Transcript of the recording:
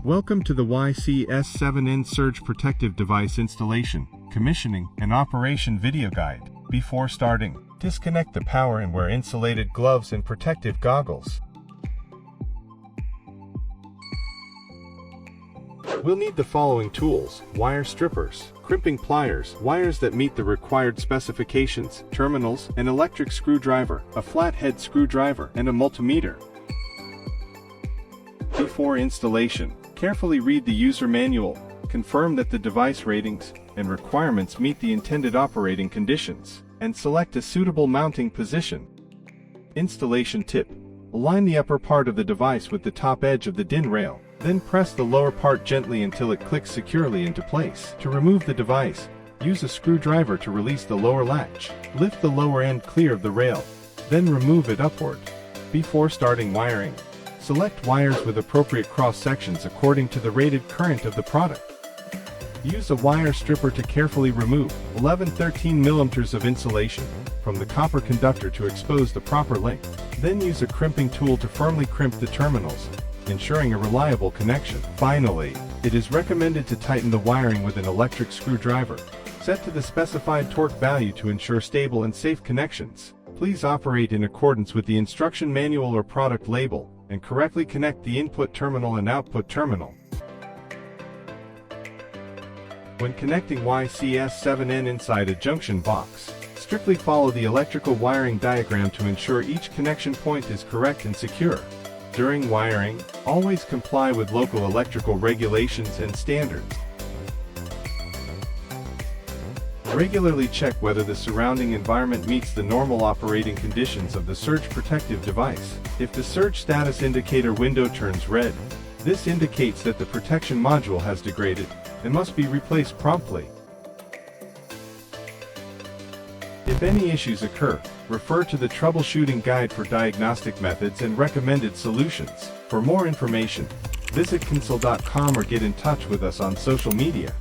Welcome to the YCS7N Surge Protective Device Installation, Commissioning, and Operation Video Guide. Before starting, disconnect the power and wear insulated gloves and protective goggles. We'll need the following tools: wire strippers, crimping pliers, wires that meet the required specifications, terminals, an electric screwdriver, a flathead screwdriver, and a multimeter. Before installation, carefully read the user manual, confirm that the device ratings and requirements meet the intended operating conditions, and select a suitable mounting position. Installation tip: align the upper part of the device with the top edge of the DIN rail, then press the lower part gently until it clicks securely into place. To remove the device, use a screwdriver to release the lower latch. Lift the lower end clear of the rail, then remove it upward. Before starting wiring, select wires with appropriate cross-sections according to the rated current of the product. Use a wire stripper to carefully remove 11-13 mm of insulation from the copper conductor to expose the proper length. Then use a crimping tool to firmly crimp the terminals, ensuring a reliable connection. Finally, it is recommended to tighten the wiring with an electric screwdriver, set to the specified torque value to ensure stable and safe connections. Please operate in accordance with the instruction manual or product label, and correctly connect the input terminal and output terminal. When connecting YCS7N inside a junction box, strictly follow the electrical wiring diagram to ensure each connection point is correct and secure. During wiring, always comply with local electrical regulations and standards. Regularly check whether the surrounding environment meets the normal operating conditions of the surge protective device. If the surge status indicator window turns red, this indicates that the protection module has degraded and must be replaced promptly. If any issues occur, refer to the troubleshooting guide for diagnostic methods and recommended solutions. For more information, visit console.com or get in touch with us on social media.